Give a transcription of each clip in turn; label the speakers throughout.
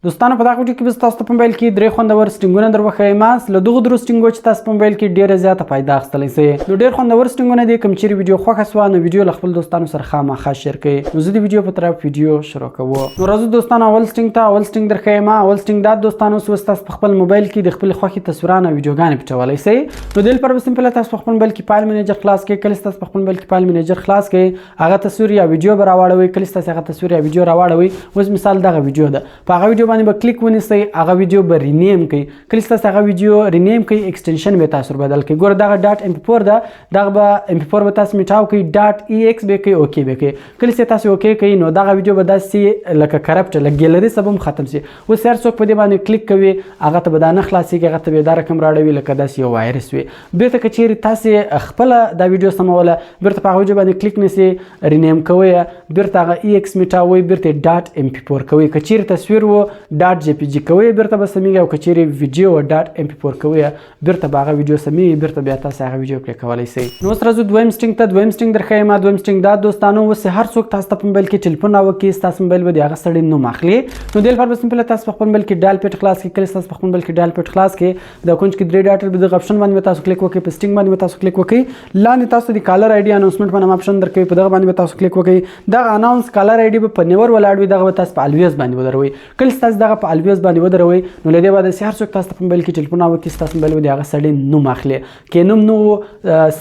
Speaker 1: دوستانو په دغه ویډیو کې به تاسو په موبایل کې درې خوندور سټینګونه دروښیم له دغو درو سټینګو چې تاسو په موبایل کې ډیره زیاته فایده اخیستلی شئ. نو ډیر خوندور سټینګونه دي. کوم چیرې ویډیو خوښه شوه نو ویډیو له خپل دوستانو سره خامخا شیر کړئ. نو زه د ویډیو په طرف ویډیو شروع کوو. نو راځو دوستانو اول سټینګ ته. اول سټینګ درښیم. اول سټینګ دا دوستانو اوس تاسو په خپل موبایل کې د خپل خوښې تصویرونه او ویډیوګانې پټولی شئ. نو دې لپاره به سمپل تاسو په خپل موبایل کې فایل منیجر خلاص کړئ. کله تاسو په خپل موبایل کې فایل منیجر خلاص کړئ هغه تصویر یا ویډیو به راواړوئ. کله تاسو هغه تصویر یا ویډیو راواړوئ اوس مثال دغه ویډیو ده په هغه ویډیو باندې به کلیک ونیسئ. هغه ویډیو به رینیم کړئ. کله تاسو هغه ویډیو رینیم کړئ ایکسټنشن به تاسو بدل کړئ. ګوره دغه ډاټ MP4 ده دغه به MP4 به تاسو میټاو کړئ ډاټ EX به کړئ اوکې به کړئ. کله تاسو اوکې کړئ نو دغه ویډیو به داسې لکه کرپټ لکه ګیلري سبب ختم شي. اوس هر څوک په دې باندې کلیک کوي هغه ته به دا نه خلاصېږي هغه ته به دا رقم راړوي لکه داسې یو وایرس وي. بیرته که چیرې تاسې خپله دا ویډیو سموله بیرته په هغه ویډیو باندې کلیک نیسئ رینیم کوئ بیرته هغه EX میټاوئ بیرته ډاټ MP4 کوئ. که چیرې تصویر و ډاټ JPG کوئ بیرته به سمیږي او که چیرې ویډیو و ډاټ MP4 کوئ بیرته به هغه ویډیو سمیږي بیرته بیا تاسو هغه ویډیو پلی کولی شئ. نو اوس راځو دویم سټینګ ته. دویم سټینګ درښیم. دویم سټینګ دا دوستانو اوس هر څوک تاسو ته په موبایل کې ټلیفون راوکړي ستاسو موبایل به د هغه سړي نوم اخلي. نو دې لپاره به سمپل تاسو په خپل موبایل کې ډایل پیډ خلاص کړئ. کله تاسو په خپل موبایل کې ډایل پیډ خلاص کړئ د کونج کې درې ډاټ به دغه اپشن باندې تاسو کلیک وکړئ. په سټینګ باندې تاسو کلیک وکړئ. لاندې تاسو د کالر آی ډي اناونسمنت باندې اپشن درکوي په دغه باندې تاسو کلیک وکړئ. دغه اناونس کالر آی ډي به په نیور ولاړ وي دغه به تاسو په الویز باندې ودروئ. کله تاسو دغه په الویز باندې ودروئ نو له دې بعد هر څوک تاسو په موبایل کې ټلیفون راوکړي ستاسو موبایل به د هغه سړي نوم اخلي. که نوم نو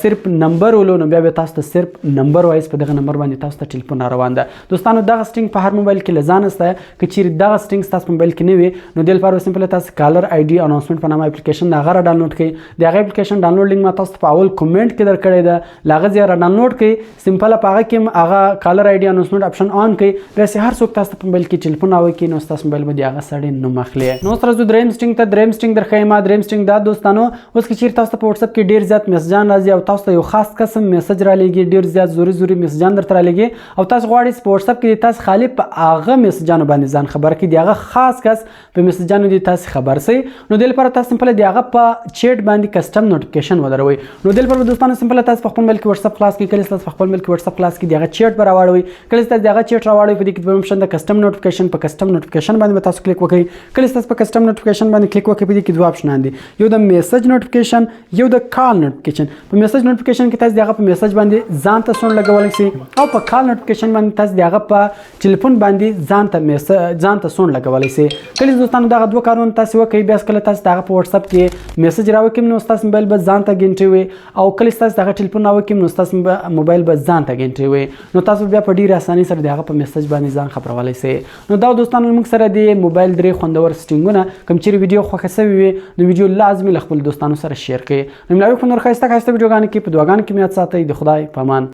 Speaker 1: صرف نمبر ولو نو بیا به تاسو ته صرف نمبر وایس په دغه نمبر باندې تاسو ته ټلیفون روان ده. دوستانو دغه سټینګ په هر موبایل کې لزان است که چیرې دغه سټینګ تاسو په موبایل کې نه وي نو دې لپاره سمپل تاسو کالر آی ډي اناونسمنت په نامه اپلیکیشن دا غره ډاونلوډ کړئ. د هغه اپلیکیشن ډاونلوډ لینک ما تاسو په اول کمنټ کې درکړی ده لاغه ځای را ډاونلوډ کړئ. سمپل په هغه کې هغه کالر آی ډي اناونسمنت اپشن آن کړئ. بیا هر څوک تاسو په موبایل کې ټلیفون راوکړي نو تاسو موبایل به د هغه سړي نوم اخلي. نو تر څو دریم سټینګ ته. دریم سټینګ درښیم. دریم سټینګ دا دوستانو اوس که چیرې تاسو په واتس اپ کې ډیر زیات میسجان راځي او تاسو ته یو خاص قسم میسج را لېږي ډیر زیات زوري میسجان درته را لېږي او تاسو غواړئ په واتس اپ کې تاسو خالي په هغه میسجانو باندې ځان خبر کړئ د هغه خاص کس په میسجانو دي تاسو خبر شئ. نو د لپاره تاسو سمپل د هغه په چیټ باندې کسٹم نوټیفیکیشن ودروئ. نو د لپاره دوستانو سمپل تاسو په خپل موبایل کې واتس اپ خلاص کړئ. کله تاسو په خپل موبایل کې واتس اپ خلاص کړئ د هغه چیټ به راوړئ. کله تاسو د هغه چیټ راوړئ په دې کې دویم آپشن د کسٹم نوټیفیکیشن په کسٹم نوټیفیکیشن باندې تاسو کلیک وکړئ. کله تاسو په کسٹم نوټیفیکیشن باندې کلیک وکړئ په دې کې دوه آپشنان دي یو د میسج نوټیفیکیشن یو د کال نوټیفیکیشن. په میسج نوټیفیکیشن کې تاسو دغه په میسج باندې ځان ته سون لګولی شئ او په کال نوټیفیکیشن باندې تاسو دغه په ټلیفون باندې ځان ته سون لګولی شئ. کله دوستانو دغه دوه کارونه تاسو وکړئ بیا کله تاسو دغه په واتس اپ کې میسج راوکړئ نو تاسو موبایل به ځان ته ګنټي وي او کله تاسو دغه ټلیفون راوکړئ نو تاسو موبایل به ځان ته ګنټي وي نو تاسو بیا په ډیره اسانۍ سره دغه په میسج باندې ځان خبرولای شئ. نو دا دوستانو موږ سره د موبایل درې خوندور سټینګونه کوم چیرې ویډیو خوښه شوې وي نو ویډیو لازمي له خپل دوستانو سره شیر کړئ. نو ملاوي په نور ښایسته ویډیوګانو کې په دعاګانو کې مې یاد ساتئ. د خدای په امان.